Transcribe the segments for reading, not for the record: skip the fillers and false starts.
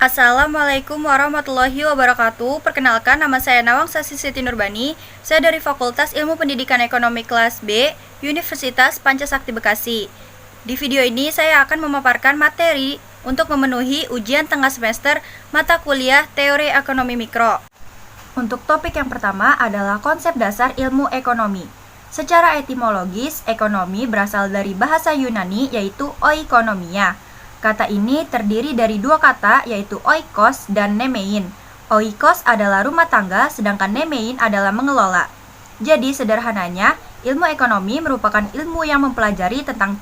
Assalamualaikum warahmatullahi wabarakatuh. Perkenalkan, nama saya Nawangsasi Siti Nurbani. Saya dari Fakultas Ilmu Pendidikan Ekonomi kelas B, Universitas Pancasakti Bekasi. Di video ini saya akan memaparkan materi untuk memenuhi ujian tengah semester mata kuliah Teori Ekonomi Mikro. Untuk topik yang pertama adalah konsep dasar ilmu ekonomi. Secara etimologis, ekonomi berasal dari bahasa Yunani yaitu oikonomia. Kata ini terdiri dari dua kata yaitu oikos dan nemein. Oikos adalah rumah tangga sedangkan nemein adalah mengelola. Jadi sederhananya, ilmu ekonomi merupakan ilmu yang mempelajari tentang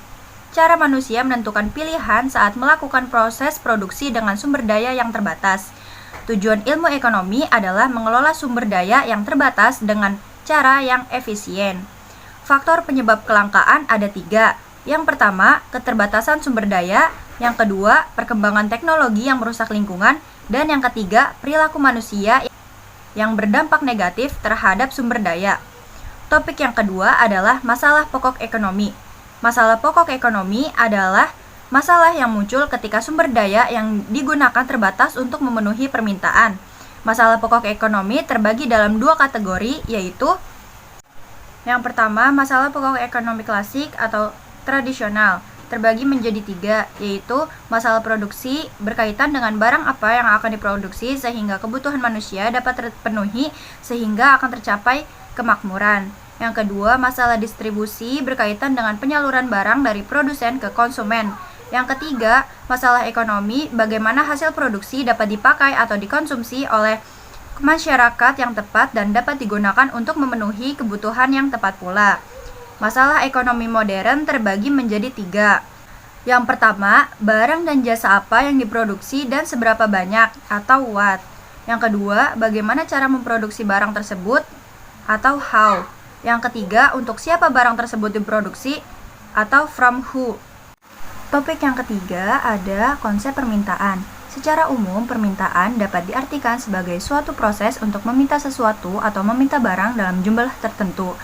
cara manusia menentukan pilihan saat melakukan proses produksi dengan sumber daya yang terbatas. Tujuan ilmu ekonomi adalah mengelola sumber daya yang terbatas dengan cara yang efisien. Faktor penyebab kelangkaan ada 3. Yang pertama, keterbatasan sumber daya. Yang kedua, perkembangan teknologi yang merusak lingkungan. Dan yang ketiga, perilaku manusia yang berdampak negatif terhadap sumber daya. Topik yang kedua adalah masalah pokok ekonomi. Masalah pokok ekonomi adalah masalah yang muncul ketika sumber daya yang digunakan terbatas untuk memenuhi permintaan. Masalah pokok ekonomi terbagi dalam 2 kategori, yaitu yang pertama, masalah pokok ekonomi klasik atau tradisional terbagi menjadi 3, yaitu masalah produksi berkaitan dengan barang apa yang akan diproduksi sehingga kebutuhan manusia dapat terpenuhi sehingga akan tercapai kemakmuran. Yang kedua, masalah distribusi berkaitan dengan penyaluran barang dari produsen ke konsumen. Yang ketiga, masalah ekonomi bagaimana hasil produksi dapat dipakai atau dikonsumsi oleh masyarakat yang tepat dan dapat digunakan untuk memenuhi kebutuhan yang tepat pula. Masalah ekonomi modern terbagi menjadi 3. Yang pertama, barang dan jasa apa yang diproduksi dan seberapa banyak atau what. Yang kedua, bagaimana cara memproduksi barang tersebut atau how. Yang ketiga, untuk siapa barang tersebut diproduksi atau from who. Topik yang ketiga ada konsep permintaan. Secara umum, permintaan dapat diartikan sebagai suatu proses untuk meminta sesuatu atau meminta barang dalam jumlah tertentu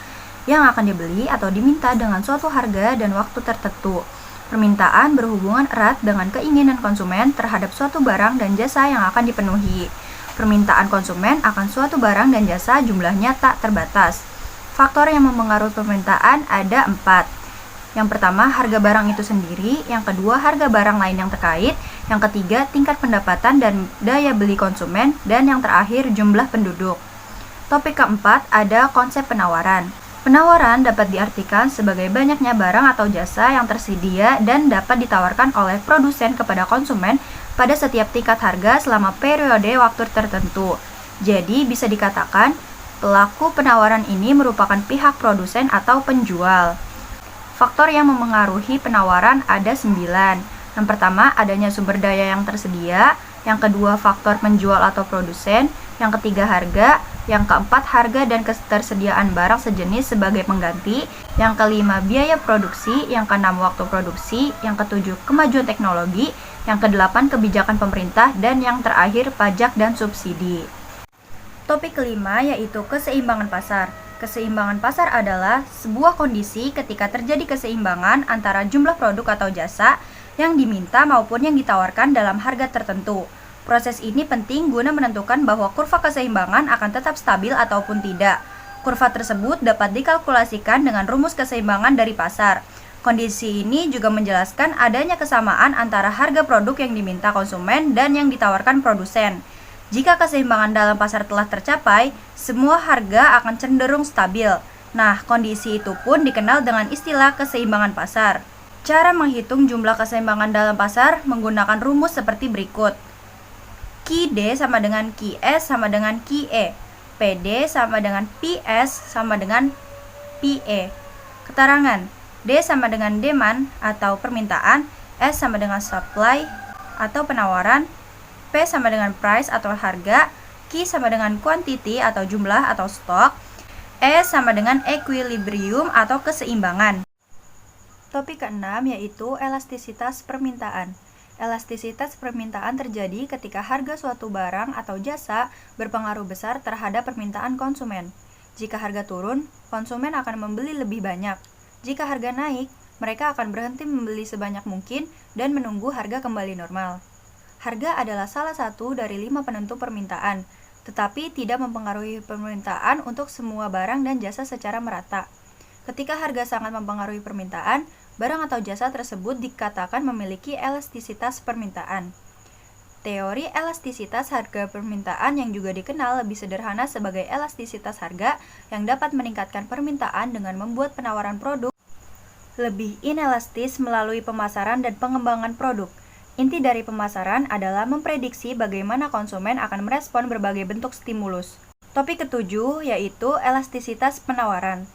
yang akan dibeli atau diminta dengan suatu harga dan waktu tertentu. Permintaan berhubungan erat dengan keinginan konsumen terhadap suatu barang dan jasa yang akan dipenuhi. Permintaan konsumen akan suatu barang dan jasa jumlahnya tak terbatas. Faktor yang mempengaruhi permintaan ada 4. Yang pertama, harga barang itu sendiri. Yang kedua, harga barang lain yang terkait. Yang ketiga, tingkat pendapatan dan daya beli konsumen. Dan yang terakhir, jumlah penduduk. Topik keempat ada konsep penawaran. Penawaran dapat diartikan sebagai banyaknya barang atau jasa yang tersedia dan dapat ditawarkan oleh produsen kepada konsumen pada setiap tingkat harga selama periode waktu tertentu. Jadi bisa dikatakan pelaku penawaran ini merupakan pihak produsen atau penjual. Faktor yang memengaruhi penawaran ada 9. Yang pertama, adanya sumber daya yang tersedia. Yang kedua, faktor penjual atau produsen. Yang ketiga, harga. Yang keempat, harga dan ketersediaan barang sejenis sebagai pengganti. Yang kelima, biaya produksi. Yang keenam, waktu produksi. Yang ketujuh, kemajuan teknologi. Yang kedelapan, kebijakan pemerintah. Dan yang terakhir, pajak dan subsidi. Topik kelima yaitu keseimbangan pasar. Keseimbangan pasar adalah sebuah kondisi ketika terjadi keseimbangan antara jumlah produk atau jasa yang diminta maupun yang ditawarkan dalam harga tertentu. Proses ini penting guna menentukan bahwa kurva keseimbangan akan tetap stabil ataupun tidak. Kurva tersebut dapat dikalkulasikan dengan rumus keseimbangan dari pasar. Kondisi ini juga menjelaskan adanya kesamaan antara harga produk yang diminta konsumen dan yang ditawarkan produsen. Jika keseimbangan dalam pasar telah tercapai, semua harga akan cenderung stabil. Nah, kondisi itu pun dikenal dengan istilah keseimbangan pasar. Cara menghitung jumlah keseimbangan dalam pasar menggunakan rumus seperti berikut. QD sama dengan QS sama dengan QE. PD sama dengan PS sama dengan PE. Keterangan. D sama dengan demand atau permintaan. S sama dengan supply atau penawaran. P sama dengan price atau harga. Q sama dengan quantity atau jumlah atau stok. E sama dengan equilibrium atau keseimbangan. Topik keenam yaitu elastisitas permintaan. Elastisitas permintaan terjadi ketika harga suatu barang atau jasa berpengaruh besar terhadap permintaan konsumen. Jika harga turun, konsumen akan membeli lebih banyak. Jika harga naik, mereka akan berhenti membeli sebanyak mungkin dan menunggu harga kembali normal. Harga adalah salah satu dari 5 penentu permintaan, tetapi tidak mempengaruhi permintaan untuk semua barang dan jasa secara merata. Ketika harga sangat mempengaruhi permintaan, barang atau jasa tersebut dikatakan memiliki elastisitas permintaan. Teori elastisitas harga permintaan yang juga dikenal lebih sederhana sebagai elastisitas harga yang dapat meningkatkan permintaan dengan membuat penawaran produk lebih inelastis melalui pemasaran dan pengembangan produk. Inti dari pemasaran adalah memprediksi bagaimana konsumen akan merespon berbagai bentuk stimulus. Topik ketujuh yaitu elastisitas penawaran.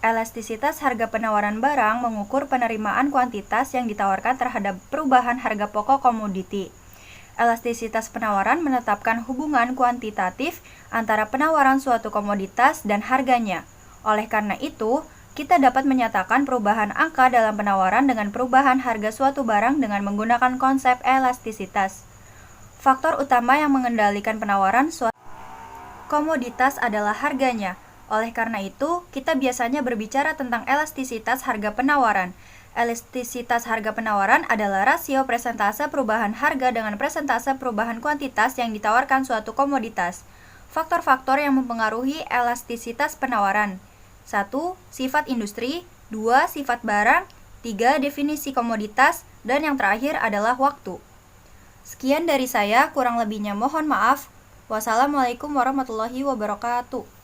Elastisitas harga penawaran barang mengukur penerimaan kuantitas yang ditawarkan terhadap perubahan harga pokok komoditi. Elastisitas penawaran menetapkan hubungan kuantitatif antara penawaran suatu komoditas dan harganya. Oleh karena itu, kita dapat menyatakan perubahan angka dalam penawaran dengan perubahan harga suatu barang dengan menggunakan konsep elastisitas. Faktor utama yang mengendalikan penawaran suatu komoditas adalah harganya. Oleh karena itu, kita biasanya berbicara tentang elastisitas harga penawaran. Elastisitas harga penawaran adalah rasio persentase perubahan harga dengan persentase perubahan kuantitas yang ditawarkan suatu komoditas. Faktor-faktor yang mempengaruhi elastisitas penawaran. 1. Sifat industri. 2. Sifat barang. 3. Definisi komoditas. Dan yang terakhir adalah waktu. Sekian dari saya, kurang lebihnya mohon maaf. Wassalamualaikum warahmatullahi wabarakatuh.